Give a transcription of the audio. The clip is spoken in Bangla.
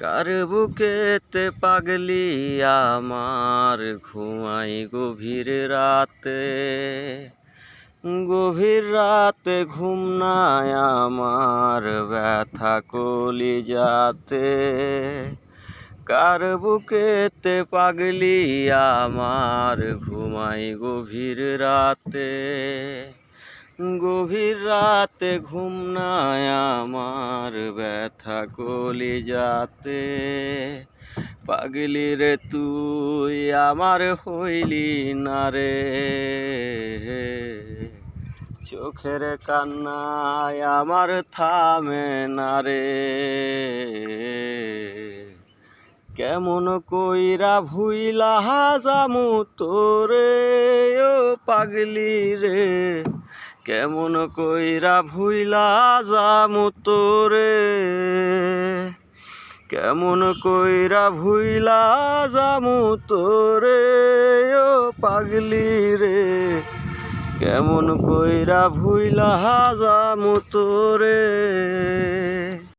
কার বুকেতে পাগলি আমার ঘুমাই গভীর রাতে, গভীর রাতে ঘুম নাই আমার ব্যথা কলিজাতে। কার বুকেতে পাগলি আমার ঘুমাই গভীর রাতে, গভীর রাতে ঘুম নাই আমার ব্যথা কলিজাতে। পাগলি রে তুই আমার হইলি না রে, চোখের কান্নায় আমার থামে না রে। কেমন কইরা ভুইলা যামু তোরে ও পাগলি রে, কেমন কইরা ভুইলা যামু তোরে, কেমন কইরা ভুইলা যামু তোরে ও পাগলি রে, কেমন কইরা ভুইলা যামু তোরে।